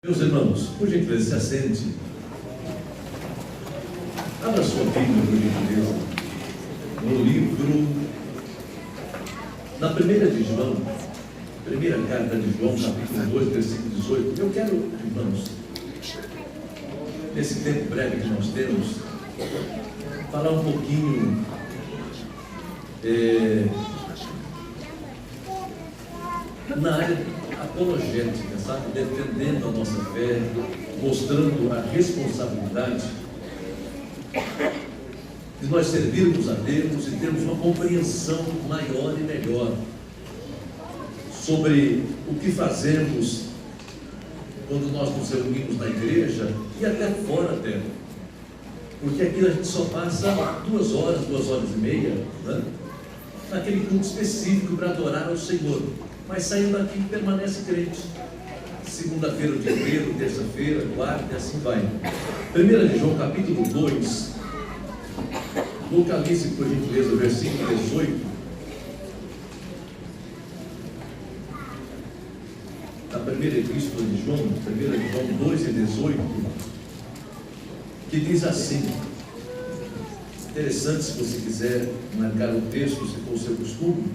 Meus irmãos, por gentileza, se assente. Abra sua Bíblia, por gentileza, no livro, na primeira de João, primeira carta de João, capítulo 2, versículo 18. Eu quero, irmãos, nesse tempo breve que nós temos, falar um pouquinho na área apologética, sabe? Defendendo a nossa fé, mostrando a responsabilidade de nós servirmos a Deus e termos uma compreensão maior e melhor sobre o que fazemos quando nós nos reunimos na igreja e até fora dela. Porque aqui a gente só passa 2 horas e meia, né? Naquele culto específico para adorar ao Senhor. Mas saindo daqui permanece crente. Segunda-feira o dia inteiro, terça-feira, quarta e assim vai. 1 de João capítulo 2, localize por gentileza o versículo 18. A primeira epístola de João, 1 de João 2 e 18, que diz assim. Interessante, se você quiser marcar o texto, se for o seu costume,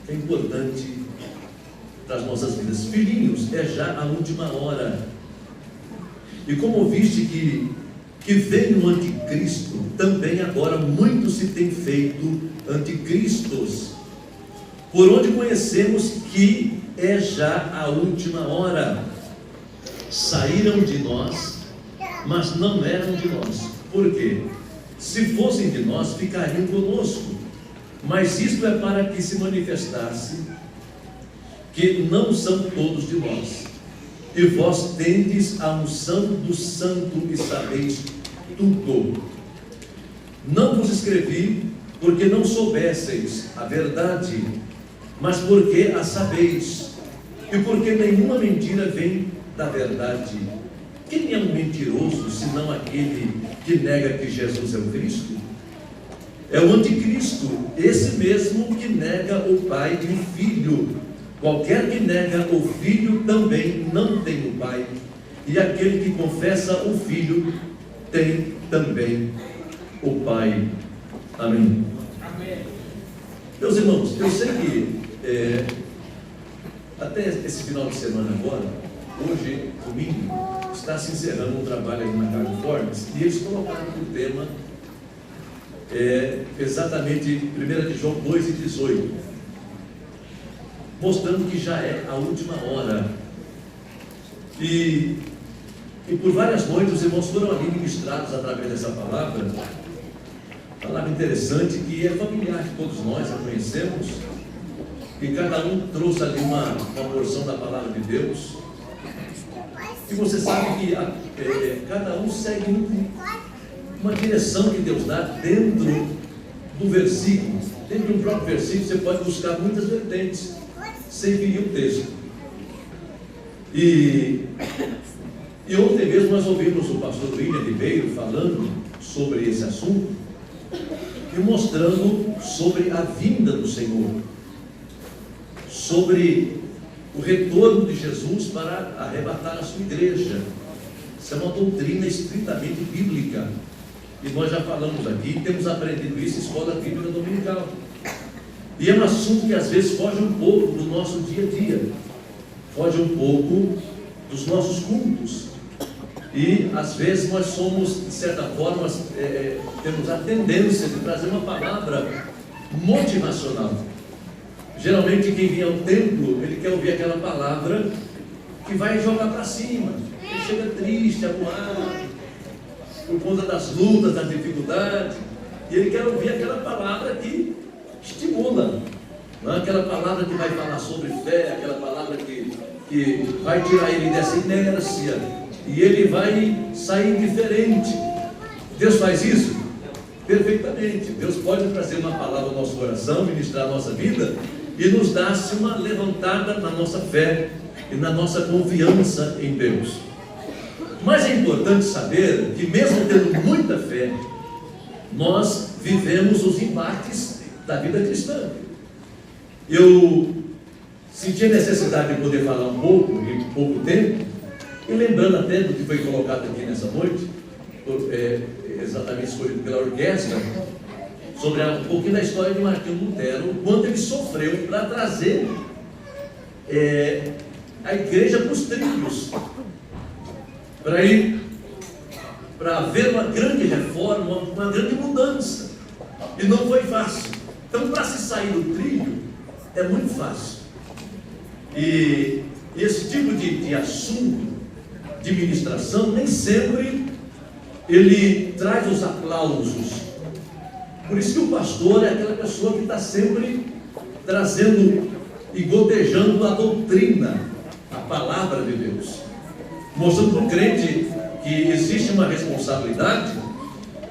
é importante para as nossas vidas. Filhinhos, é já a última hora. E como ouviste que vem o anticristo, também agora muito se tem feito anticristos, por onde conhecemos que é já a última hora. Saíram de nós, mas não eram de nós. Por quê? Se fossem de nós, ficariam conosco. Mas isto é para que se manifestasse que não são todos de nós. E vós tendes a unção do Santo e sabeis tudo. Não vos escrevi porque não soubesseis a verdade, mas porque a sabeis, e porque nenhuma mentira vem da verdade. Quem é um mentiroso, senão aquele que nega que Jesus é o Cristo? É o anticristo, esse mesmo que nega o Pai e o Filho. Qualquer que nega o Filho também não tem o Pai, e aquele que confessa o Filho tem também o Pai. Amém. Amém. Meus irmãos, eu sei que até esse final de semana agora, hoje, domingo, está se encerrando um trabalho aqui na California, e eles colocaram o tema exatamente 1 de João 2 e 18, mostrando que já é a última hora. E por várias noites os irmãos foram ali ministrados através dessa palavra interessante, que é familiar de todos nós, a conhecemos, e cada um trouxe ali uma porção da palavra de Deus. E você sabe que cada um segue uma direção que Deus dá dentro do versículo. Dentro do próprio versículo você pode buscar muitas vertentes sem ferir o texto. E ontem mesmo nós ouvimos o pastor William Ribeiro falando sobre esse assunto e mostrando sobre a vinda do Senhor, sobre o retorno de Jesus para arrebatar a sua igreja. Isso é uma doutrina estritamente bíblica. E nós já falamos aqui, temos aprendido isso em escola bíblica dominical. E é um assunto que às vezes foge um pouco do nosso dia a dia, foge um pouco dos nossos cultos. E às vezes nós somos, de certa forma, temos a tendência de trazer uma palavra motivacional. Geralmente quem vem ao templo, ele quer ouvir aquela palavra que vai jogar para cima. Ele chega triste, amuado, por conta das lutas, das dificuldades, e ele quer ouvir aquela palavra que estimula, não é? Aquela palavra que vai falar sobre fé, aquela palavra que vai tirar ele dessa inércia, e ele vai sair diferente. Deus faz isso? Perfeitamente. Deus pode trazer uma palavra ao nosso coração, ministrar a nossa vida, e nos dar-se uma levantada na nossa fé e na nossa confiança em Deus. Mas é importante saber que mesmo tendo muita fé, nós vivemos os embates da vida cristã. Eu senti a necessidade de poder falar um pouco, em pouco tempo, E lembrando até do que foi colocado aqui nessa noite, exatamente escolhido pela orquestra, sobre um pouquinho da história de Martinho Lutero, quando ele sofreu para trazer a igreja para os trilhos, para haver uma grande reforma, uma grande mudança. E não foi fácil. Então, para se sair do trilho, é muito fácil. E esse tipo de assunto, de ministração, nem sempre ele traz os aplausos. Por isso que o pastor é aquela pessoa que está sempre trazendo e gotejando a doutrina, a palavra de Deus, mostrando para o crente que existe uma responsabilidade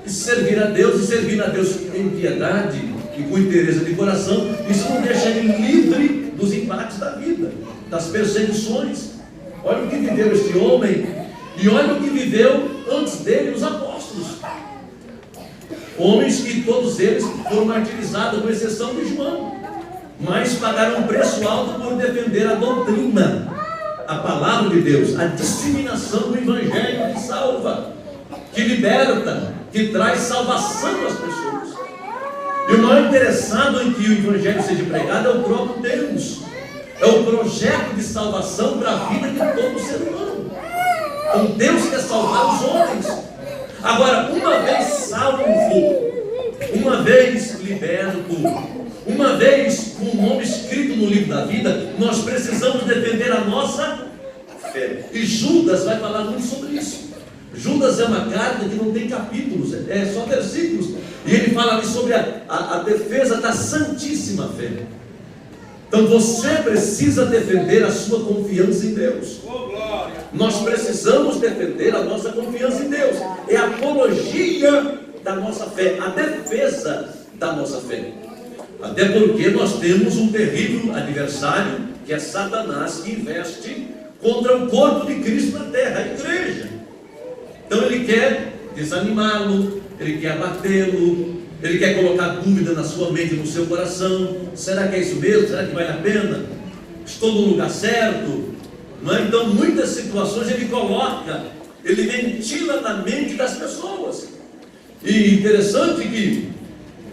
de servir a Deus, e servir a Deus em piedade e com interesse de coração. Isso não deixa ele livre dos embates da vida, das perseguições. Olha o que viveu este homem, e olha o que viveu antes dele os apóstolos, homens que todos eles foram martirizados, com exceção de João, mas pagaram um preço alto por defender a doutrina, a palavra de Deus, a disseminação do evangelho que salva, que liberta, que traz salvação às pessoas. E o maior interessado em que o evangelho seja pregado é o próprio Deus, é o projeto de salvação para a vida de todo ser humano. Então Deus quer salvar os homens. Agora, uma vez salvo, uma vez liberto, uma vez com o nome escrito no livro da vida, nós precisamos defender a nossa fé. E Judas vai falar muito sobre isso. Judas é uma carta que não tem capítulos, é só versículos. E ele fala ali sobre a defesa da santíssima fé. Então você precisa defender a sua confiança em Deus. Nós precisamos defender a nossa confiança em Deus. É a apologia da nossa fé, a defesa da nossa fé. Até porque nós temos um terrível adversário, que é Satanás, que investe contra o corpo de Cristo na terra, a igreja. Então ele quer desanimá-lo, ele quer abatê-lo, ele quer colocar dúvida na sua mente, no seu coração. Será que é isso mesmo? Será que vale a pena? Estou no lugar certo? Não é? Então muitas situações ele coloca, ele ventila na mente das pessoas. E interessante que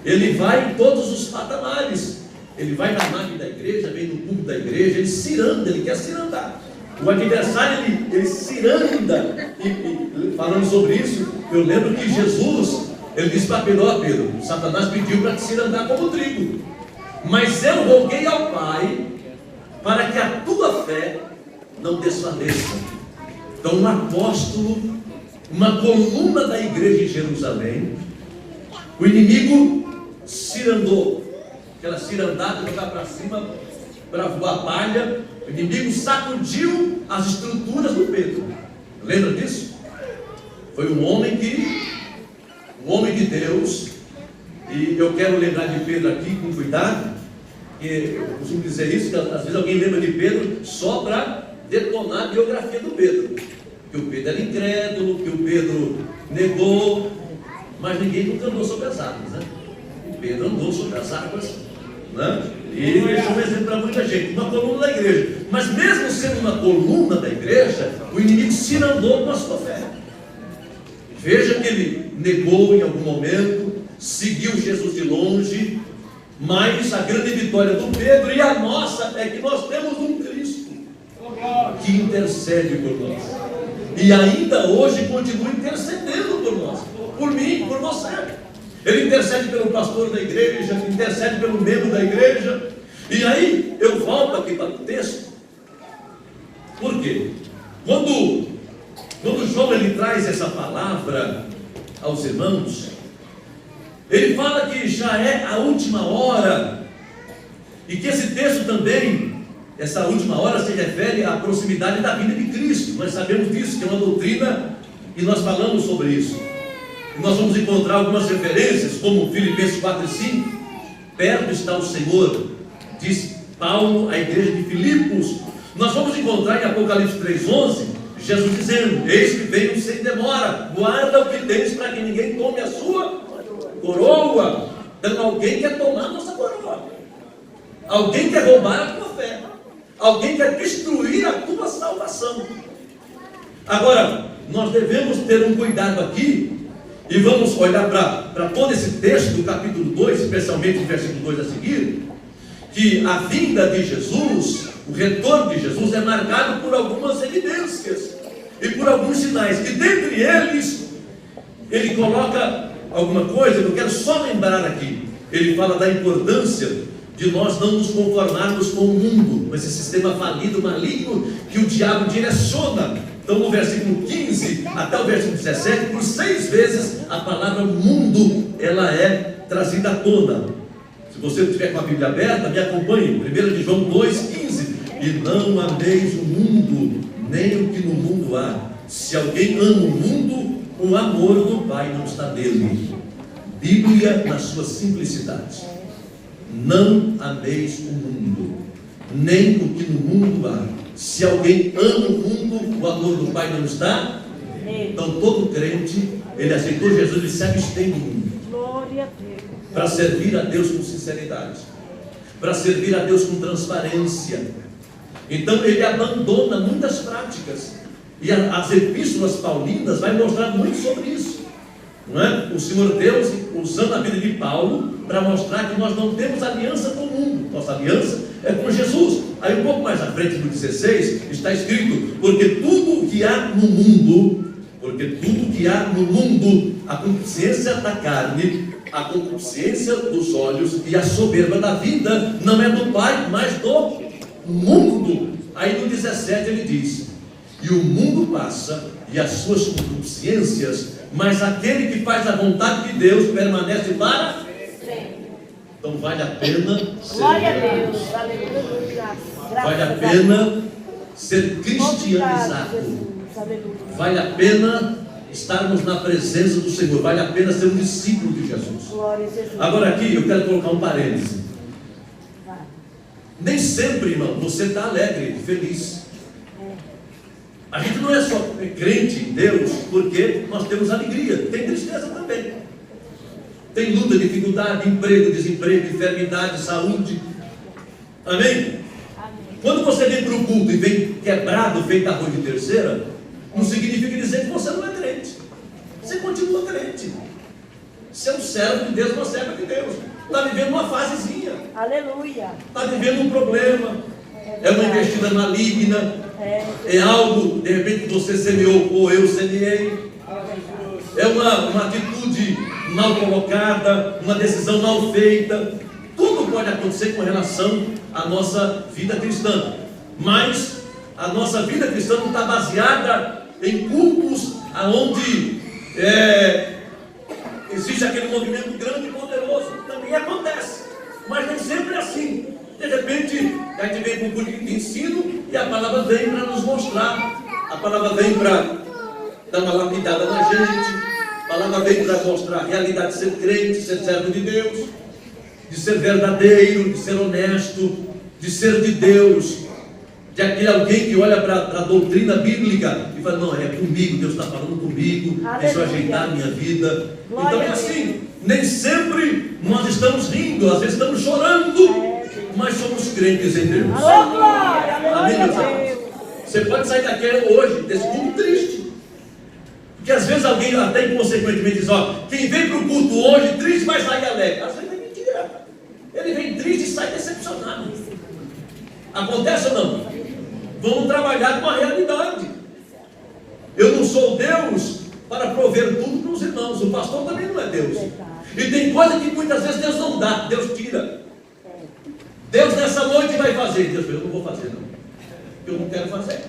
ele vai em todos os patamares. Ele vai na nave da igreja, vem no púlpito da igreja, ele ciranda, ele quer cirandar. O adversário, ele ciranda. E falando sobre isso, eu lembro que Jesus, ele disse para Pedro: ó Pedro, Satanás pediu para te cirandar como trigo, mas eu roguei ao Pai para que a tua fé não desfaleça. Então um apóstolo, uma coluna da igreja em Jerusalém, o inimigo cirandou, aquela cirandada, jogar para cima para voar palha. O inimigo sacudiu as estruturas do Pedro. Lembra disso? Foi um homem de Deus. E eu quero lembrar de Pedro aqui com cuidado, porque eu costumo dizer isso, que às vezes alguém lembra de Pedro só para detonar a biografia do Pedro, que o Pedro era incrédulo, que o Pedro negou, mas ninguém nunca andou sobre as águas, né? O Pedro andou sobre as águas, né? E ele deixou um exemplo para muita gente, uma coluna da igreja. Mas mesmo sendo uma coluna da igreja, o inimigo cirandou com a sua fé. Veja que ele negou em algum momento, seguiu Jesus de longe, mas a grande vitória do Pedro e a nossa é que nós temos um Cristo que intercede por nós, e ainda hoje continua intercedendo por nós, por mim, por você. Ele intercede pelo pastor da igreja, intercede pelo membro da igreja. E aí eu volto aqui para o texto. Por quê? Quando João ele traz essa palavra aos irmãos, ele fala que já é a última hora, e que esse texto também, essa última hora, se refere à proximidade da vinda de Cristo. Nós sabemos disso, que é uma doutrina, e nós falamos sobre isso. E nós vamos encontrar algumas referências, como Filipenses 4:5, perto está o Senhor, diz Paulo à igreja de Filipos. Nós vamos encontrar em Apocalipse 3:11, Jesus dizendo: eis que venho sem demora, guarda o que tens para que ninguém tome a sua coroa. Então alguém quer tomar a nossa coroa, alguém quer roubar a tua fé, alguém quer destruir a tua salvação. Agora, nós devemos ter um cuidado aqui, e vamos olhar para todo esse texto do capítulo 2, especialmente o versículo 2 a seguir, que a vinda de Jesus, o retorno de Jesus é marcado por algumas evidências e por alguns sinais, e dentre eles, ele coloca alguma coisa que eu quero só lembrar aqui. Ele fala da importância de nós não nos conformarmos com o mundo, com esse sistema falido, maligno, que o diabo direciona. Então no versículo 15 até o versículo 17, por 6 vezes a palavra mundo, ela é trazida à tona. Se você estiver com a Bíblia aberta, me acompanhe, 1 de João 2,15, e não ameis o mundo, nem o que no mundo há. Se alguém ama o mundo, o amor do Pai não está nele. Bíblia na sua simplicidade. Não ameis o mundo, nem o que no mundo há. Se alguém ama o mundo, o amor do Pai não está. Então todo crente, ele aceitou Jesus, ele se abstém do mundo. Glória a Deus. Para servir a Deus com sinceridade, para servir a Deus com transparência. Então ele abandona muitas práticas. E as epístolas paulinas vai mostrar muito sobre isso, não é? O Senhor Deus usando a vida de Paulo para mostrar que nós não temos aliança com o mundo. Nossa aliança é com Jesus. Aí um pouco mais à frente, no 16, está escrito: porque tudo o que há no mundo, a concupiscência da carne, a concupiscência dos olhos e a soberba da vida, não é do Pai, mas do mundo. Aí no 17 ele diz: e o mundo passa e as suas concupiscências, mas aquele que faz a vontade de Deus permanece para sempre. Então vale a pena ser Glória a Deus. Aleluia. Vale a pena ser cristianizado. Vale a pena estarmos na presença do Senhor. Vale a pena ser um discípulo de Jesus. Glória a Jesus. Agora aqui eu quero colocar um parêntese. Nem sempre, irmão, você está alegre, feliz. A gente não é só crente em Deus porque nós temos alegria, tem tristeza também. Tem luta, dificuldade, emprego, desemprego, enfermidade, saúde. Amém? Amém. Quando você vem para o culto e vem quebrado, feito arroz de terceira, não significa dizer que você não é crente. Você continua crente. Você é um servo de Deus, uma serva de Deus. Está vivendo uma fasezinha. Aleluia. Está vivendo um problema. É uma investida maligna. É algo, de repente, que você semeou ou eu semeei. É uma atitude mal colocada, uma decisão mal feita. Tudo pode acontecer com relação à nossa vida cristã. Mas a nossa vida cristã não está baseada em cultos onde existe aquele movimento grande e poderoso. Também acontece, mas nem sempre é assim. De repente, a gente vem com um culto de ensino e a palavra vem para nos mostrar. A palavra vem para dar uma lapidada na gente. A palavra vem para mostrar a realidade de ser crente, de ser servo de Deus, de ser verdadeiro, de ser honesto, de ser de Deus. De aquele alguém que olha para a doutrina bíblica e fala: não, é comigo, Deus está falando comigo, deixa eu ajeitar a minha vida. Então é assim, nem sempre nós estamos rindo, às vezes estamos chorando, mas somos crentes em Deus. Amém, meus amados? Você pode sair daqui hoje, desse culto triste, porque às vezes alguém até inconsequentemente diz: ó, quem vem para o culto hoje triste vai sair alegre. Às vezes é mentira, ele vem triste e sai decepcionado. Acontece ou não? Vamos trabalhar com a realidade. Eu não sou Deus para prover tudo para os irmãos. O pastor também não é Deus. E tem coisa que muitas vezes Deus não dá, Deus tira. Deus nessa noite vai fazer. Deus falou: eu não vou fazer não, eu não quero fazer.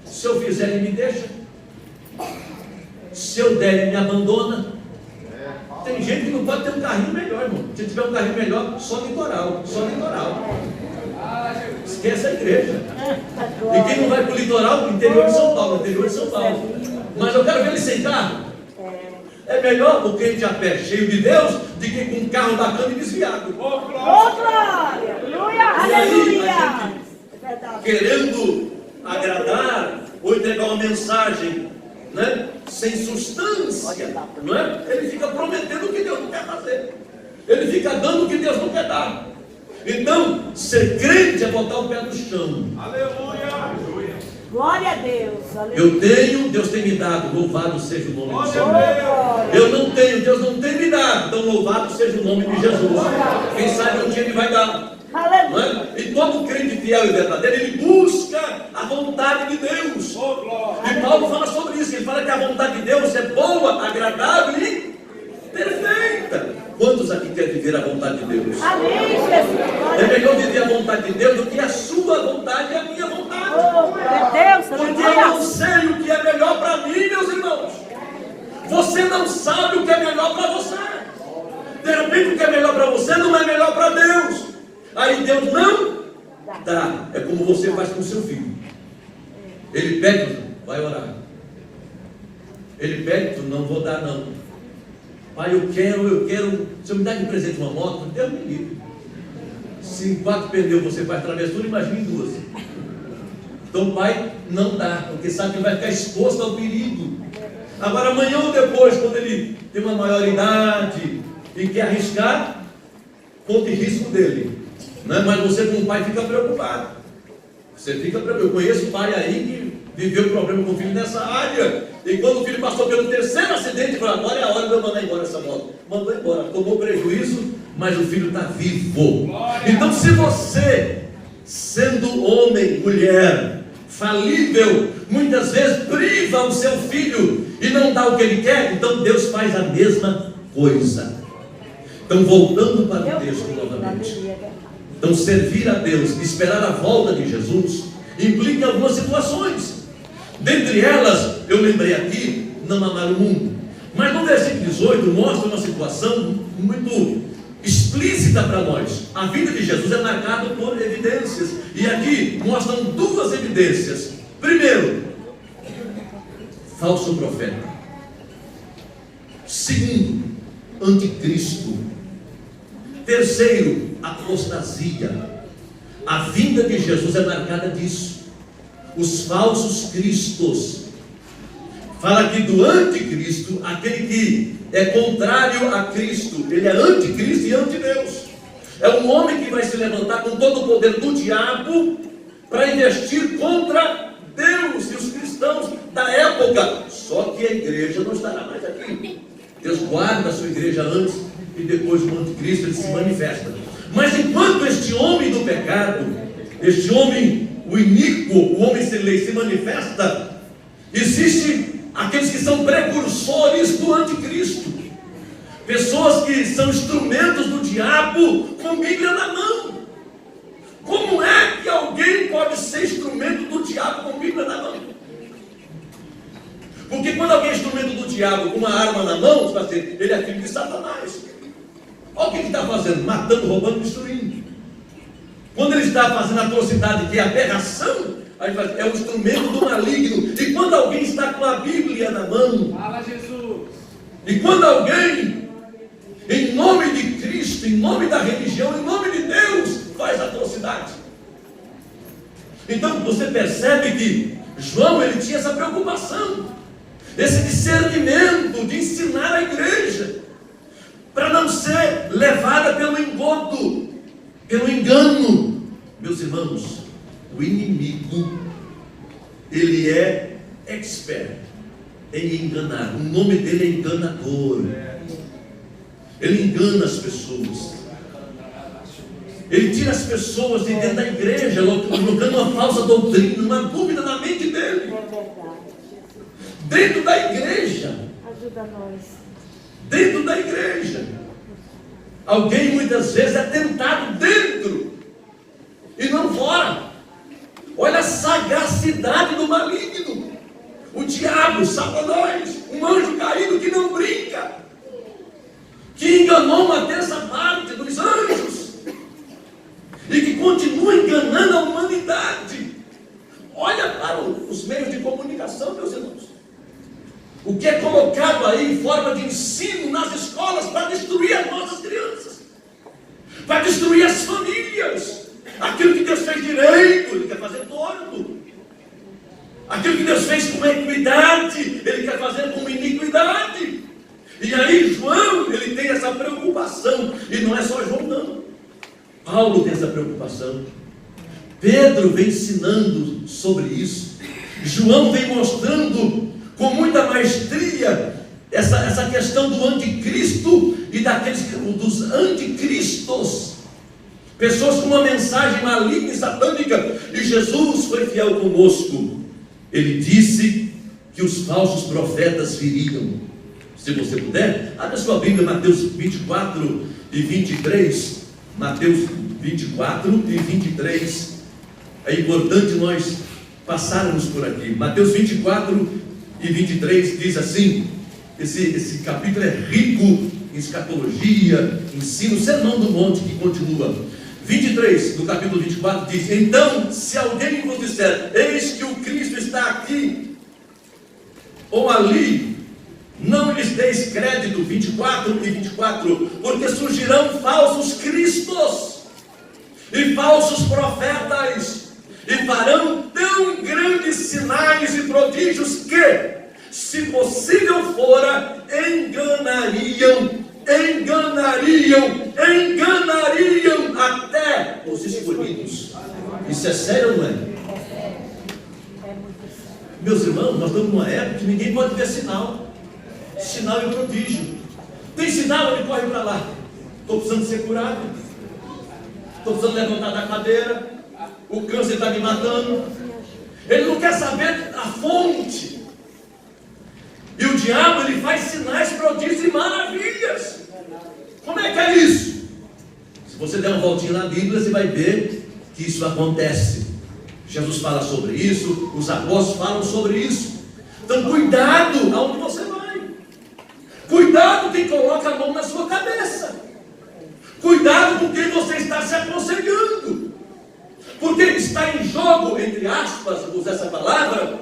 Se eu fizer, Ele me deixa. Se eu der, Ele me abandona. Tem gente que não pode ter um carrinho melhor, irmão. Se tiver um carrinho melhor, só litoral. Só litoral. Esquece a igreja. E quem não vai para o litoral? Interior de São Paulo. Interior de São Paulo. Mas eu quero ver ele sem carro. É melhor o crente a pé cheio de Deus do que com um carro bacana e desviado. Glória! E aí, a gente querendo agradar ou entregar uma mensagem, né, sem substância, não é? Ele fica prometendo o que Deus não quer fazer. Ele fica dando o que Deus não quer dar. Então, ser crente é botar o pé no chão. Aleluia! Glória a Deus. Aleluia. Eu tenho, Deus tem me dado, louvado seja o nome de Jesus. Glória. Eu não tenho, Deus não tem me dado, então louvado seja o nome de Jesus. Quem sabe um dia Ele vai dar. Não Aleluia. é? E todo crente fiel e verdadeiro, ele busca a vontade de Deus. E Paulo fala sobre isso, ele fala que a vontade de Deus é boa, agradável e perfeita. Quantos aqui querem viver a vontade de Deus? Amém, Jesus. É melhor viver a vontade de Deus do que a sua vontade e a minha vontade. Oh, Deus, Porque eu não sei o que é melhor para mim, meus irmãos. Você não sabe o que é melhor para você. De repente o que é melhor para você não é melhor para Deus. Aí Deus não dá. É como você faz com o seu filho. Ele pede, vai orar. Ele pede, tu não vou dar não. Pai, eu quero. Se eu me dar de presente uma moto, Deus me livre. Se em 4 pneus você faz travessura, imagine 2. Então o pai não dá, porque sabe que vai ficar exposto ao perigo. Agora amanhã ou depois, quando ele tem uma maior idade e quer arriscar, conta o risco dele. Né? Mas você como pai fica preocupado. Você fica preocupado. Eu conheço pai aí que viveu problema com o filho nessa área. E quando o filho passou pelo 3º acidente, falou, agora é a hora de eu mandar embora essa moto. Mandou embora, tomou prejuízo, mas o filho está vivo. Então se você, sendo homem, mulher, falível, muitas vezes priva o seu filho e não dá o que ele quer, então Deus faz a mesma coisa. Então voltando para o texto novamente. Então servir a Deus, esperar a volta de Jesus, implica algumas situações. Dentre elas, eu lembrei aqui, não amar o mundo. Mas no versículo 18 mostra uma situação muito explícita para nós. A vida de Jesus é marcada por evidências. E aqui mostram 2 evidências. Primeiro, falso profeta. Segundo, anticristo. Terceiro, apostasia. A vinda de Jesus é marcada disso. Os falsos cristos. Fala aqui do anticristo, aquele que é contrário a Cristo. Ele é anticristo e antideus. É um homem que vai se levantar com todo o poder do diabo para investir contra Deus e os cristãos da época. Só que a igreja não estará mais aqui. Deus guarda a sua igreja antes e depois do anticristo ele se manifesta. Mas enquanto este homem do pecado, este homem, o iníquo, o homem sem lei se manifesta, existe aqueles que são precursores do anticristo, pessoas que são instrumentos do diabo com Bíblia na mão. Como é que alguém pode ser instrumento do diabo com Bíblia na mão? Porque quando alguém é instrumento do diabo com uma arma na mão, você vai dizer, ele é filho de Satanás. Olha o que ele está fazendo, matando, roubando, destruindo. Quando ele está fazendo atrocidade, que é aberração, aí faz, é um instrumento do maligno. E quando alguém está com a Bíblia na mão, fala Jesus. E quando alguém, em nome de Cristo, em nome da religião, em nome de Deus, faz atrocidade. Então você percebe que João, ele tinha essa preocupação, esse discernimento de ensinar a igreja, para não ser levada pelo engodo, pelo engano. Meus irmãos, o inimigo, ele é expert em enganar. O nome dele é enganador. Ele engana as pessoas. Ele tira as pessoas de dentro da igreja, colocando uma falsa doutrina, uma dúvida na mente dele. Dentro da igreja. Ajuda nós. Dentro da igreja. Alguém muitas vezes é tentado dentro e não fora. Olha a sagacidade do maligno. O diabo, Satanás, um anjo caído que não brinca, que enganou uma terça parte dos anjos e que continua enganando a humanidade. Olha para os meios de comunicação, meus irmãos. O que é colocado aí em forma de ensino nas escolas para destruir as nossas crianças, para destruir as famílias. Aquilo que Deus fez direito, Ele quer fazer torto. Aquilo que Deus fez com equidade, Ele quer fazer com iniquidade. E aí João, ele tem essa preocupação. E não é só João não, Paulo tem essa preocupação. Pedro vem ensinando sobre isso. João vem mostrando com muita maestria essa questão do anticristo e dos anticristos. Pessoas com uma mensagem maligna e satânica. E Jesus foi fiel conosco. Ele disse que os falsos profetas viriam. Se você puder, abra sua Bíblia, Mateus 24 e 23. Mateus 24 e 23. É importante nós passarmos por aqui. Mateus 24 e 23 diz assim. Esse capítulo é rico em escatologia, ensino, sermão do monte que continua. 23 do capítulo 24 diz: então, se alguém vos disser, eis que o Cristo está aqui ou ali, não lhes deis crédito. 24 e 24, porque surgirão falsos cristos e falsos profetas, e farão tão grandes sinais e prodígios que, se possível fora, enganariam até os escolhidos. Isso é sério ou não é? Meus irmãos, nós estamos numa época que ninguém pode ver sinal e prodígio. Tem sinal, ele corre para lá. Estou precisando ser curado, estou precisando levantar da cadeira, o câncer está me matando. Ele não quer saber a fonte. E o diabo, ele faz sinais, prodígios e maravilhas. Como é que é isso? Se você der uma voltinha na Bíblia, você vai ver que isso acontece. Jesus fala sobre isso, os apóstolos falam sobre isso. Então cuidado aonde você vai. Cuidado quem coloca a mão na sua cabeça. Cuidado com quem você está se aconselhando. Porque está em jogo, entre aspas, vou usar essa palavra,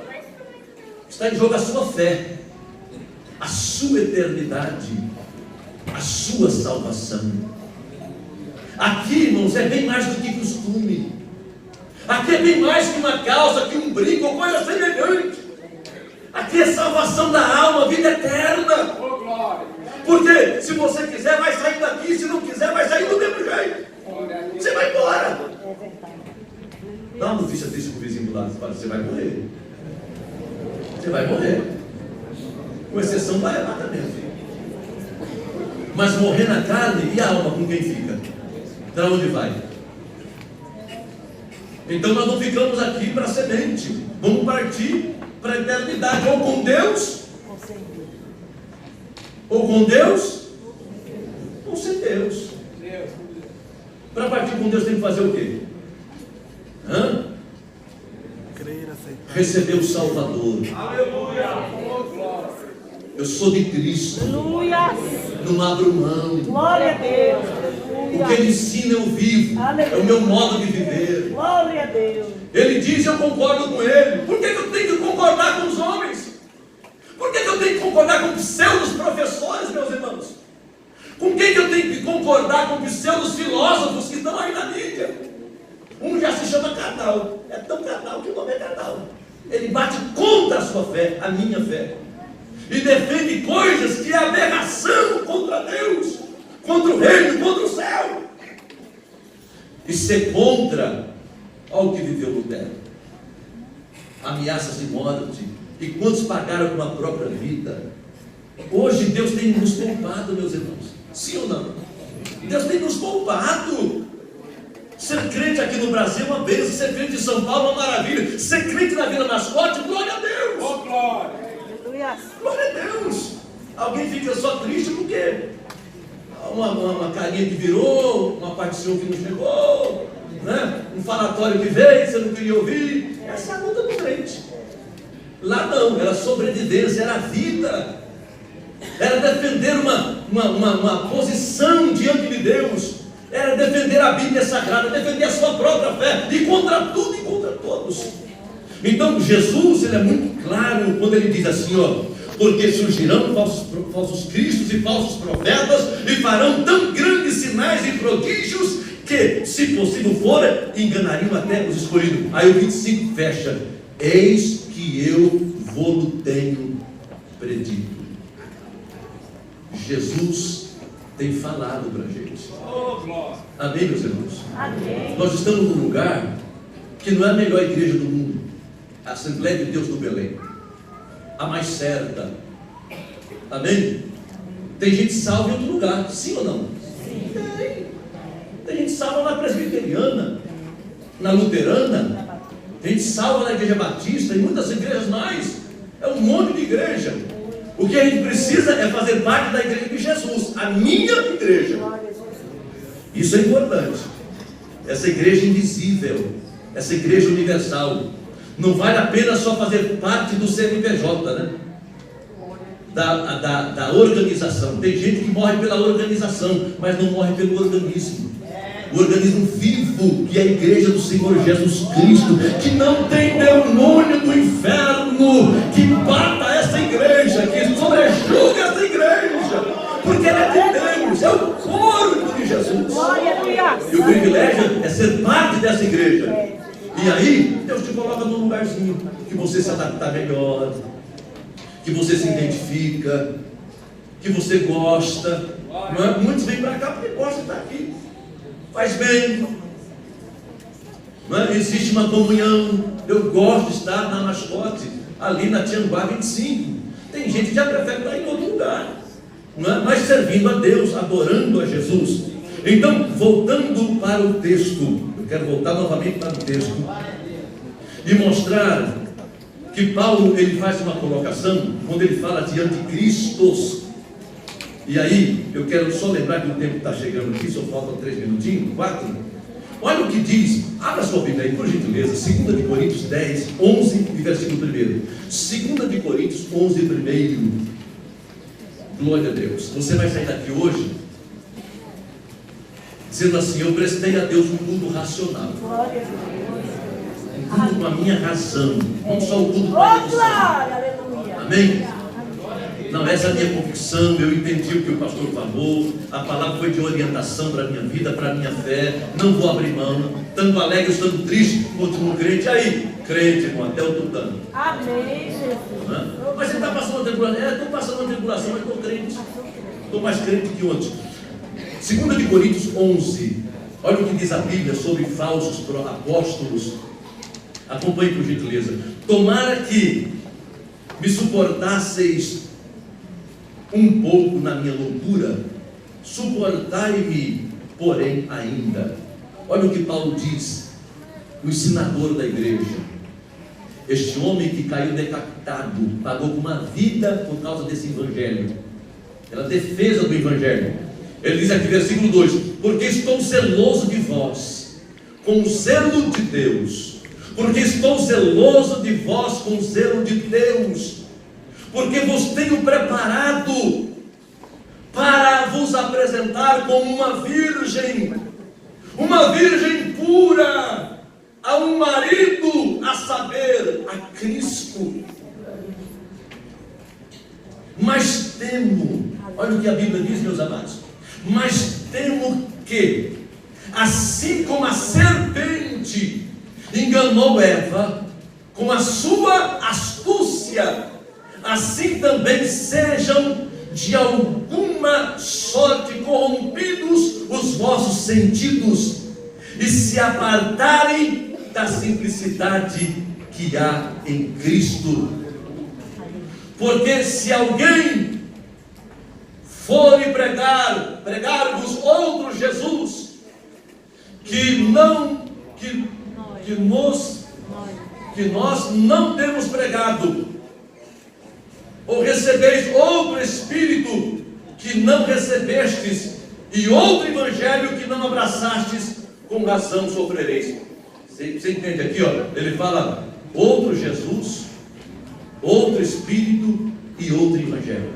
está em jogo a sua fé, a sua eternidade, a sua salvação. Aqui, irmãos, é bem mais do que costume. Aqui é bem mais que uma causa, que um brinco ou coisa semelhante. Aqui é salvação da alma, vida eterna. Porque se você quiser, vai sair daqui. Se não quiser, vai sair do mesmo jeito. Você vai embora. Dá uma notícia triste para o vizinho do lado. Você vai morrer. Você vai morrer. Com exceção do arrebatamento. Mas morrer na carne, e a alma com quem fica? Para onde vai? Então nós não ficamos aqui para semente. Vamos partir para a eternidade. Ou com Deus, ou com Deus, ou sem Deus. Para partir com Deus tem que fazer o quê? Receber o Salvador. Eu sou de Cristo. Aleluia. Não abro mão. Glória a Deus. O que Ele ensina eu vivo. Aleluia. É o meu modo de viver. Glória a Deus. Ele diz, eu concordo com Ele. Por que eu tenho que concordar com os homens? Por que eu tenho que concordar com pseudos professores, meus irmãos? Com quem que eu tenho que concordar com pseudos filósofos que estão aí na mídia? Um já se chama Carnal. É tão carnal que o nome é Carnal. Ele bate contra a sua fé, a minha fé. E defende coisas que é aberração contra Deus, contra o reino, contra o céu. E ser contra ao que viveu Lutero. Ameaças de morte. E quantos pagaram com a própria vida? Hoje Deus tem nos poupado, meus irmãos. Sim ou não? Deus tem nos poupado. Ser crente aqui no Brasil é uma bênção. Ser crente em São Paulo é uma maravilha. Ser crente na Vila Mascote, glória a Deus. Oh, glória. Glória a Deus. Alguém fica só triste porque uma carinha que virou, uma partição que não chegou, né? Um falatório que veio, você não queria ouvir. Essa é a luta do crente. Lá não, era sobrevivência, era vida. Era defender uma posição diante de Deus. Era defender a Bíblia Sagrada, defender a sua própria fé, e contra tudo e contra todos. Então Jesus, ele é muito claro quando ele diz assim, ó: porque surgirão falsos cristos e falsos profetas, e farão tão grandes sinais e prodígios, que, se possível for, enganariam até os escolhidos. Aí o 25 fecha: eis que eu vou tenho predito. Jesus tem falado para a gente. Amém, meus irmãos? Amém. Nós estamos num lugar que não é a melhor igreja do mundo. a Assembleia de Deus do Belém, a mais certa. Amém? Tem gente salva em outro lugar, sim ou não? Sim. Tem gente salva na presbiteriana, na luterana, tem gente salva na igreja batista, e muitas igrejas mais. É um monte de igreja. O que a gente precisa é fazer parte da igreja de Jesus, a minha igreja. Isso é importante. Essa igreja invisível, essa igreja universal. Não vale a pena só fazer parte do CNPJ, né? Da organização. Tem gente que morre pela organização, mas não morre pelo organismo. O organismo vivo, que é a igreja do Senhor Jesus Cristo, que não tem demônio do inferno que bata essa igreja, que sobrejuga essa igreja, porque ela é de Deus, é o corpo de Jesus. E o privilégio é ser parte dessa igreja. E aí, Deus te coloca num lugarzinho que você se adaptar melhor, que você se identifica, que você gosta. Não é? Muitos vêm para cá porque gostam de estar aqui. Faz bem. Não é? Existe uma comunhão. Eu gosto de estar na Mascote, ali na Tianguá 25. Tem gente que já prefere estar em outro lugar, não é? Mas servindo a Deus, adorando a Jesus. Então, voltando para o texto, eu quero voltar novamente para o texto e mostrar que Paulo, ele faz uma colocação quando ele fala de anticristos. E aí, eu quero só lembrar que o tempo está chegando aqui, só faltam 3 minutinhos, 4. Olha o que diz, abra sua Bíblia aí, por gentileza, 2 de Coríntios 10, 11 e versículo 1. 2 de Coríntios 11, 1. Glória a Deus. Você vai sair daqui hoje dizendo assim: eu prestei a Deus um culto racional, um culto com a minha razão, não só o culto com a emoção. Amém? Não, essa é a minha convicção. Eu entendi o que o pastor falou, a palavra foi de orientação para a minha vida, para a minha fé. Não vou abrir mão, tanto alegre, tanto triste, continuo crente. E aí, crente, irmão, até o tutano. Amém, Jesus. Mas você está passando uma tribulação? Estou passando uma tribulação, mas estou crente. Estou mais crente que ontem. 2 de Coríntios 11. Olha o que diz a Bíblia sobre falsos apóstolos. Acompanhe por gentileza. Tomara que me suportasseis um pouco na minha loucura, suportai-me, porém, ainda. Olha o que Paulo diz, o ensinador da igreja. Este homem que caiu decapitado, pagou com uma vida por causa desse evangelho, pela defesa do evangelho. Ele diz aqui, versículo 2: porque estou zeloso de vós, com o zelo de Deus. Porque estou zeloso de vós, com o zelo de Deus. Porque vos tenho preparado para vos apresentar como uma virgem pura, a um marido, a saber, a Cristo. Mas temo, olha o que a Bíblia diz, meus amados, mas temo que, assim como a serpente enganou Eva com a sua astúcia, assim também sejam de alguma sorte corrompidos os vossos sentidos, e se apartarem da simplicidade que há em Cristo. Porque se alguém for pregar-vos outro Jesus, que nós não temos pregado, ou recebeis outro Espírito que não recebestes, e outro Evangelho que não abraçastes, com razão sofrereis. Você entende aqui, ó? Ele fala outro Jesus, outro Espírito e outro Evangelho.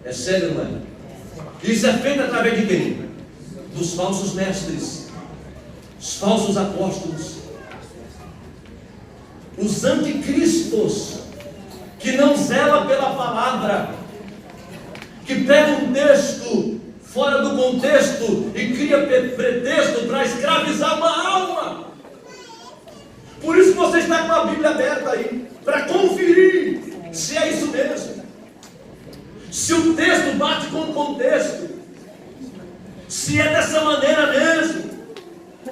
É sério, não é? Isso é feito através de quem? Dos falsos mestres, os falsos apóstolos, os anticristos, que não zela pela palavra, que pega um texto fora do contexto e cria pretexto para escravizar uma alma. Por isso você está com a Bíblia aberta aí, para conferir se é isso mesmo, se o texto bate com o contexto, se é dessa maneira mesmo.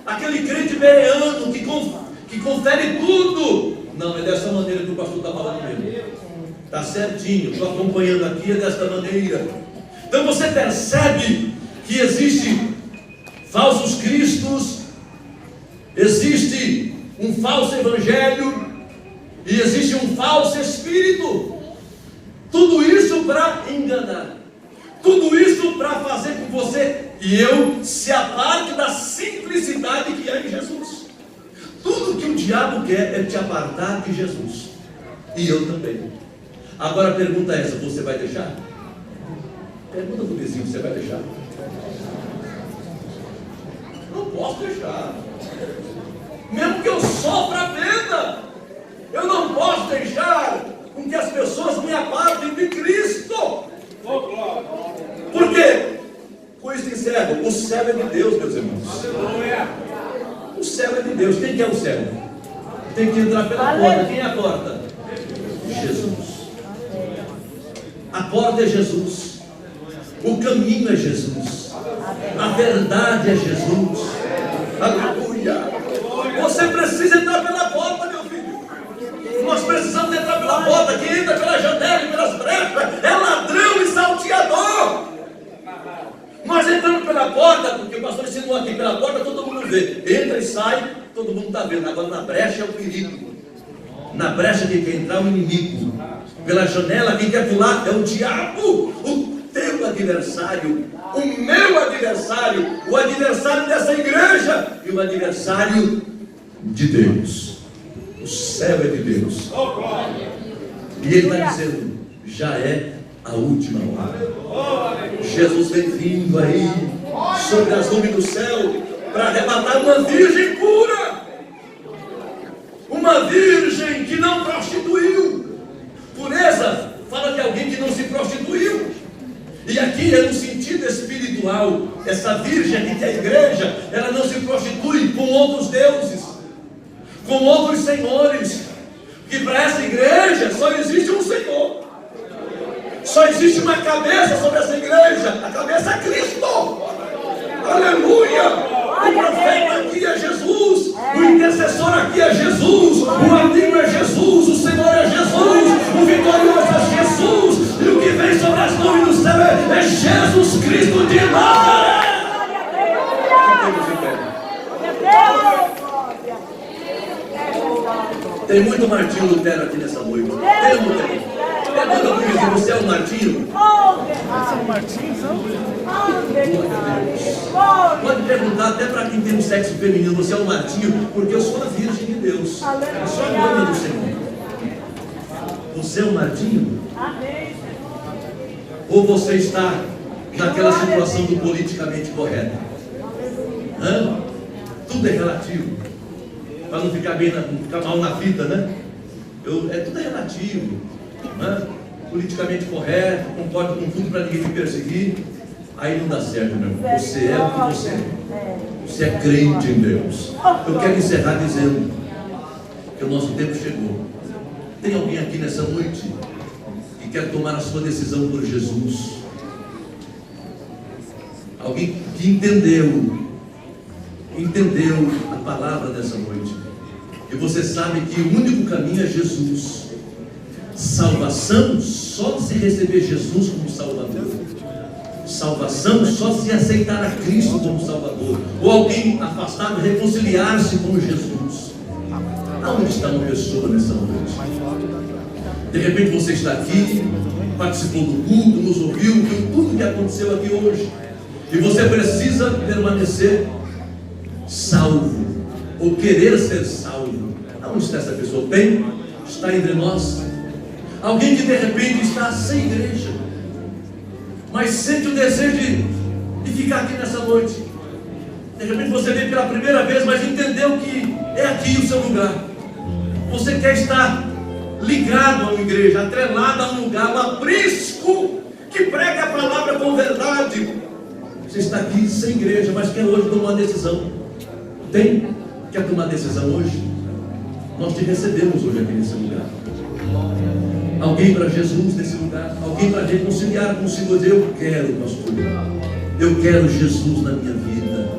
Aquele crente bereano que confere tudo. Não, é dessa maneira que o pastor está falando mesmo. Está certinho, estou acompanhando aqui, é desta maneira. Então você percebe que existe falsos cristos, existe um falso evangelho e existe um falso espírito. Tudo isso para enganar, tudo isso para fazer com que você e eu se aparte da simplicidade que é em Jesus. Tudo que o diabo quer é te apartar de Jesus, e eu também. Agora a pergunta é essa: você vai deixar? Pergunta para o vizinho: você vai deixar? Não posso deixar, mesmo que eu sofra a perda, eu não posso deixar com que as pessoas me apartem de Cristo. Por quê? Com isso encerro. O céu é de Deus, meus irmãos. O céu é de Deus. Quem que é o céu? Tem que entrar pela porta. Quem é a porta? Jesus. A porta é Jesus. O caminho é Jesus. A verdade é Jesus. Aleluia. Você precisa entrar pela porta, meu filho. Nós precisamos entrar pela porta. Quem entra pela janela e pelas brechas é ladrão e salteador. Nós entramos pela porta, porque o pastor ensinou aqui, pela porta todo mundo vê. Entra e sai, todo mundo está vendo. Agora na brecha é o perigo. Na brecha quem quer entrar é o inimigo. Pela janela quem quer pular é o diabo, o teu adversário, o meu adversário, o adversário dessa igreja e o adversário de Deus. O céu é de Deus. E ele está dizendo: já é a última hora. Jesus vem vindo aí sobre as nuvens do céu para arrebatar uma virgem pura, uma virgem que não prostituiu. Pureza fala de alguém que não se prostituiu. E aqui é no sentido espiritual. Essa virgem aqui que é a igreja, ela não se prostitui com outros deuses, com outros senhores. Que para essa igreja só existe um Senhor. Só existe uma cabeça sobre essa igreja. A cabeça é Cristo. Aleluia. O profeta aqui é Jesus. O intercessor aqui é Jesus. O amigo é Jesus. O Senhor é Jesus. O vitorioso é Jesus. E o que vem sobre as nuvens do céu é Jesus Cristo de Nazaré. Tem muito Martinho Lutero aqui nessa noite. Tem muito. Pergunta para o vizinho: você é o Martinho? Você é o Martinho? Pode perguntar até para quem tem um sexo feminino: você é o Martinho? Porque eu sou a Virgem de Deus. Eu sou a noiva do Senhor. Você é o Martinho? Ou você está naquela situação do politicamente correto? Tudo é relativo. Para não ficar bem, não ficar mal na vida, né? Tudo é relativo, né? Politicamente correto, concordo com tudo para ninguém me perseguir. Aí não dá certo, meu irmão. Você é o que você é. Você é crente em Deus. Eu quero encerrar dizendo que o nosso tempo chegou. Tem alguém aqui nessa noite que quer tomar a sua decisão por Jesus? Alguém que entendeu a palavra dessa noite, e você sabe que o único caminho é Jesus. Salvação só se receber Jesus como Salvador. Salvação só se aceitar a Cristo como Salvador. Ou alguém afastado reconciliar-se com Jesus. Aonde está uma pessoa nessa noite? De repente você está aqui, participou do culto, nos ouviu, viu tudo que aconteceu aqui hoje, e você precisa permanecer salvo, ou querer ser salvo. Aonde está essa pessoa? Bem, está entre nós. Alguém que de repente está sem igreja, mas sente o desejo de ficar aqui nessa noite. De repente você veio pela primeira vez, mas entendeu que é aqui o seu lugar. Você quer estar ligado a uma igreja, atrelado a um lugar, um aprisco que prega a palavra com verdade. Você está aqui sem igreja, mas quer hoje tomar uma decisão. Quer tomar decisão hoje? Nós te recebemos hoje aqui nesse lugar. Alguém para Jesus nesse lugar? Alguém para reconciliar com o Senhor? Eu quero, pastor. Eu quero Jesus na minha vida.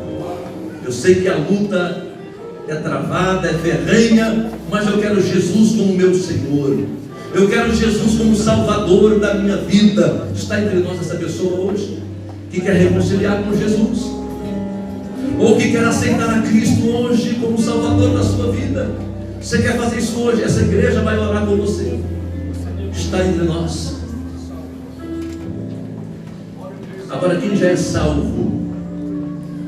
Eu sei que a luta é travada, é ferrenha, mas eu quero Jesus como meu Senhor. Eu quero Jesus como Salvador da minha vida. Está entre nós essa pessoa hoje que quer reconciliar com Jesus, ou que quer aceitar a Cristo hoje como Salvador da sua vida. Você quer fazer isso hoje? Essa igreja vai orar por você. Está entre nós. Agora, quem já é salvo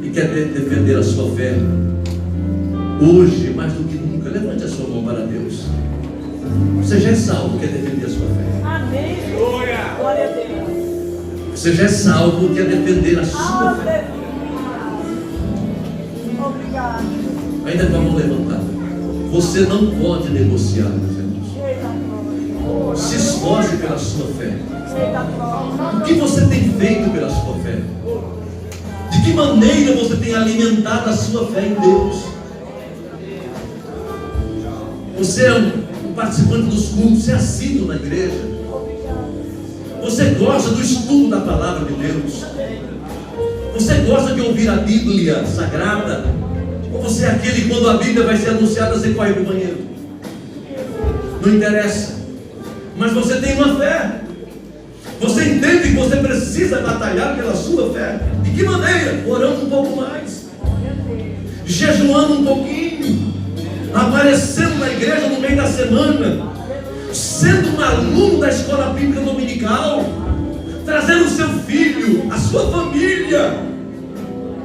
e quer defender a sua fé hoje, mais do que nunca, levante a sua mão para Deus. Você já é salvo, quer defender a sua fé. Amém. Glória a Deus. Você já é salvo, quer defender a sua fé. Obrigado. Ainda com a mão levantada. Você não pode negociar, meus irmãos. Se esforce pela sua fé. O que você tem feito pela sua fé? De que maneira você tem alimentado a sua fé em Deus? Você é um participante dos cultos, você é assíduo na igreja. Você gosta do estudo da palavra de Deus. Você gosta de ouvir a Bíblia Sagrada. Ou você é aquele que quando a Bíblia vai ser anunciada, você corre para o banheiro? Não interessa. Mas você tem uma fé. Você entende que você precisa batalhar pela sua fé. De que maneira? Orando um pouco mais, jejuando um pouquinho, aparecendo na igreja no meio da semana, sendo um aluno da escola bíblica dominical, trazendo o seu filho, a sua família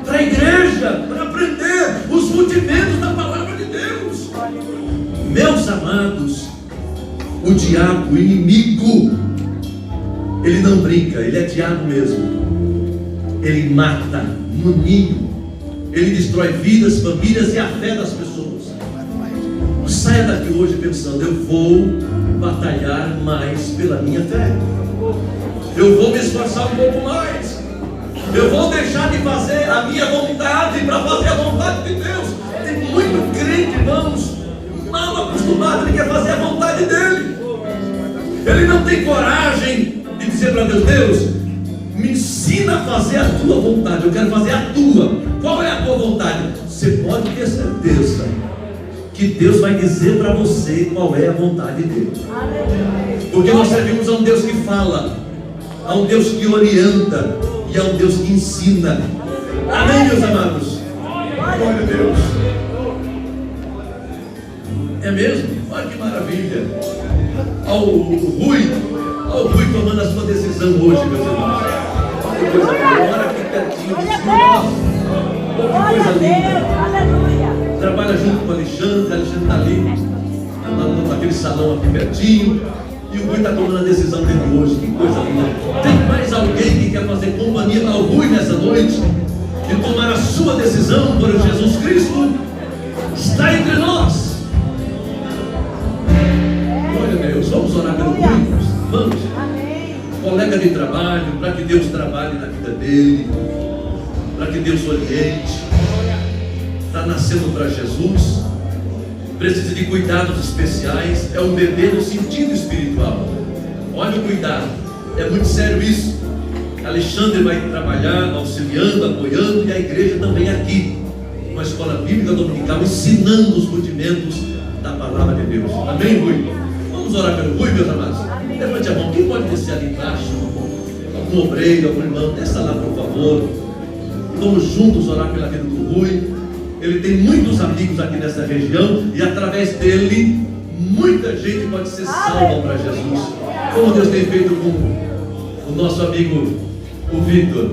para a igreja, para aprender os rudimentos da palavra de Deus. Meus amados, o diabo, o inimigo, ele não brinca, ele é diabo mesmo. Ele mata no ninho, ele destrói vidas, famílias e a fé das pessoas. Saia daqui hoje pensando: eu vou batalhar mais pela minha fé, eu vou me esforçar um pouco mais, eu vou deixar de fazer a minha vontade para fazer a vontade de Deus. Tem muito crente, irmãos, mal acostumado, ele quer fazer a vontade dele. Ele não tem coragem de dizer para Deus: Deus, me ensina a fazer a tua vontade, eu quero fazer a tua. Qual é a tua vontade? Você pode ter certeza que Deus vai dizer para você qual é a vontade dele. Porque nós servimos a um Deus que fala, a um Deus que orienta e a um Deus que ensina. Amém, meus amados? Glória a Deus. É mesmo? Olha que maravilha. Olha o Rui tomando a sua decisão hoje, meus irmãos. Olha que coisa boa. Olha aqui pertinho de cima. Olha que coisa linda. Aleluia. Trabalha junto com o Alexandre está ali, naquele salão aqui pertinho, e o Rui está tomando a decisão dele hoje. Que coisa linda. Tem mais alguém que quer fazer companhia ao Rui nessa noite e tomar a sua decisão por Jesus Cristo? Está entre nós. Glória a Deus. Vamos orar pelo Rui? Vamos. Colega de trabalho, para que Deus trabalhe na vida dele, para que Deus oriente. Está nascendo para Jesus, precisa de cuidados especiais, é um bebê no sentido espiritual. Olha o cuidado, é muito sério isso. Alexandre vai trabalhar, auxiliando, apoiando, e a igreja também aqui, uma escola bíblica dominical, ensinando os rudimentos da palavra de Deus. Amém, Rui? Vamos orar pelo Rui, meus amados? Levante a mão, quem pode descer ali embaixo? Algum obreiro, algum irmão, desça lá, por favor. Vamos juntos orar pela vida do Rui. Ele tem muitos amigos aqui nessa região, e através dele muita gente pode ser salva para Jesus, como Deus tem feito com o nosso amigo, o Vitor.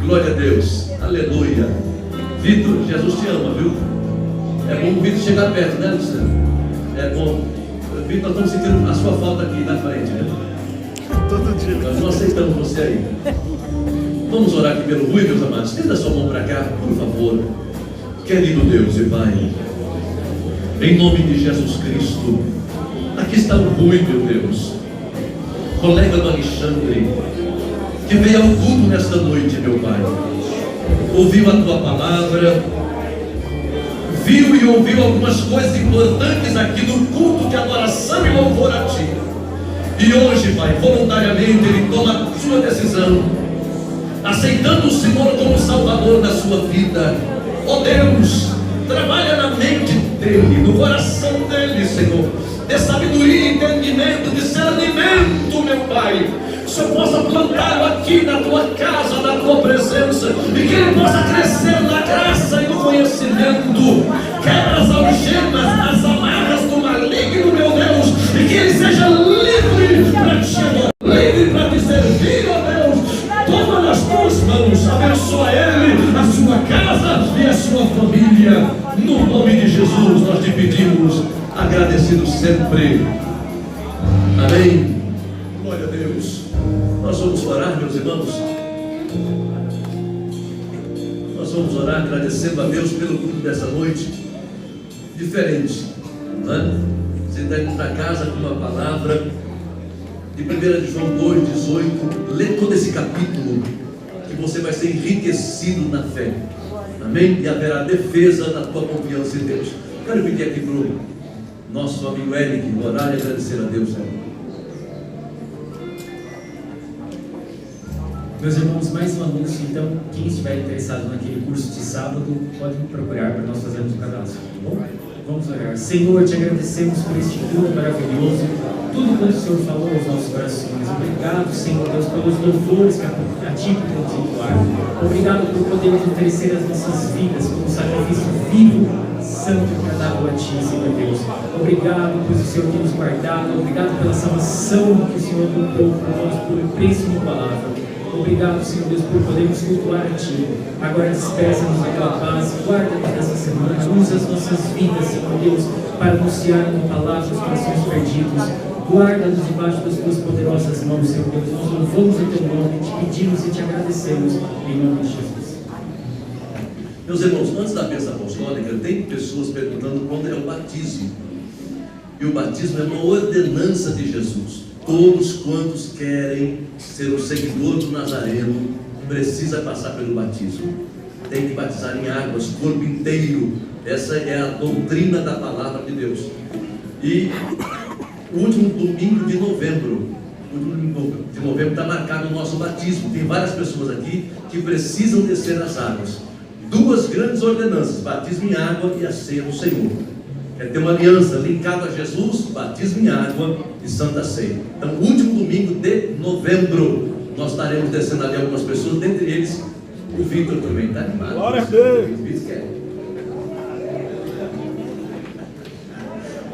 Glória a Deus, aleluia. Vitor, Jesus te ama, viu? É bom o Vitor chegar perto, né, Luciano? É bom. Vitor, nós estamos sentindo a sua falta aqui na frente, né? Todo dia. Nós não aceitamos você aí. Vamos orar aqui pelo Rui, meus amados. Estenda a sua mão para cá, por favor. Querido Deus e Pai, em nome de Jesus Cristo, aqui está o Rui, meu Deus, colega do Alexandre, que veio ao culto nesta noite, meu Pai, ouviu a Tua palavra, viu e ouviu algumas coisas importantes aqui no culto de adoração e louvor a Ti, e hoje, Pai, voluntariamente ele toma a sua decisão, aceitando o Senhor como Salvador da sua vida. Ó Deus, Trabalha na mente dele, no coração dele, Senhor. Dê sabedoria, entendimento, discernimento, meu Pai. Que o Senhor possa plantá-lo aqui na tua casa, na tua presença, e que ele possa crescer na graça e no conhecimento. Quebra as algemas, as amarras do maligno, meu Deus, e que ele seja livre para te adorar, livre para te servir, ó Deus. Toma nas tuas mãos, abençoa ele, a sua casa e a sua família. No nome de Jesus nós te pedimos, agradecidos sempre. Amém. Glória a Deus. Nós vamos orar, meus irmãos. Nós vamos orar agradecendo a Deus pelo culto dessa noite. Diferente, não é? Você está indo para casa com uma palavra de 1 João 2,18. Lê todo esse capítulo, que você vai ser enriquecido na fé. Amém? E haverá defesa na tua confiança em Deus. Quero pedir aqui para o nosso amigo Eric orar e agradecer a Deus. Meus irmãos, mais um anúncio. Então, quem estiver interessado naquele curso de sábado, pode me procurar para nós fazermos o cadastro, tá bom? Vamos orar. Senhor, te agradecemos por este culto maravilhoso, tudo quanto o Senhor falou aos nossos corações. Obrigado, Senhor Deus, pelos louvores que a Ti podemos entoar. Obrigado por podermos oferecer as nossas vidas como sacrifício vivo, santo e agradável a Ti, Senhor Deus. Obrigado por o Senhor ter nos guardado. Obrigado pela salvação que o Senhor comprou por nós por um preço inigualável. Obrigado, Senhor Deus, por podermos cultuar a Ti. Agora despeça-nos da Tua paz, guarda-nos nessa semana, usa as nossas vidas, Senhor Deus, para anunciar a Tua palavra aos corações perdidos. Guarda-nos debaixo das Tuas poderosas mãos, Senhor Deus. Nós louvamos o Teu nome, te pedimos e te agradecemos, em nome de Jesus. Meus irmãos, antes da bênção apostólica, tem pessoas perguntando quando é o batismo. E o batismo é uma ordenança de Jesus. Todos quantos querem ser o seguidor do Nazareno precisa passar pelo batismo. Tem que batizar em águas, corpo inteiro. Essa é a doutrina da palavra de Deus. E o último domingo de novembro está marcado o nosso batismo. Tem várias pessoas aqui que precisam descer as águas. Duas grandes ordenanças: batismo em água e a ceia do Senhor. É ter uma aliança linkada a Jesus, batismo em água e Santa Ceia. Então, último domingo de novembro, nós estaremos descendo ali algumas pessoas, dentre eles o Vitor também. Está animado? Glória a Deus!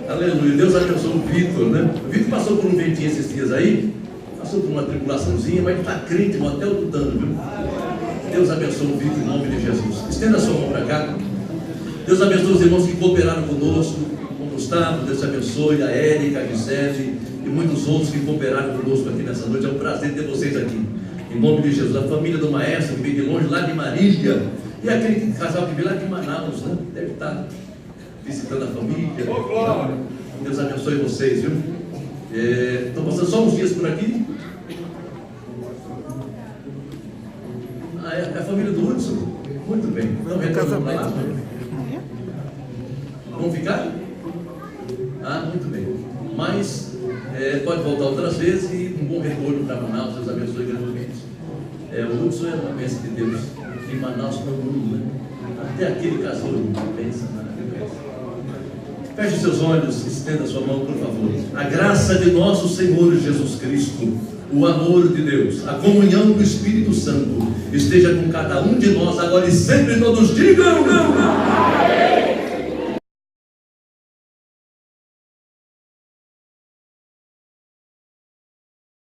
Aleluia, Deus abençoe o Vitor, né? O Vitor passou por um ventinho esses dias aí, passou por uma tribulaçãozinha, mas está crente no hotel do Dano, viu? Deus abençoe o Vitor em nome de Jesus. Estenda a sua mão para cá. Deus abençoe os irmãos que cooperaram conosco, com o Gustavo, Deus abençoe, a Érica, a Gisele e muitos outros que cooperaram conosco aqui nessa noite. É um prazer ter vocês aqui, em nome de Jesus. A família do maestro que veio de longe, lá de Marília, e aquele casal que veio lá de Manaus, né? Deve estar visitando a família. Deus abençoe vocês, viu? Estão passando só uns dias por aqui. É a família do Hudson. Muito bem. Então, retornando para lá. Vão ficar? Muito bem. Mas pode voltar outras vezes e um bom retorno para Manaus. Deus abençoe grandemente. O Hudson é uma bênção de Deus. Em Manaus para o mundo, né? Até aquele casal pensa maravilhoso. Feche seus olhos, estenda sua mão, por favor. A graça de nosso Senhor Jesus Cristo, o amor de Deus, a comunhão do Espírito Santo esteja com cada um de nós agora e sempre. Todos digam: não.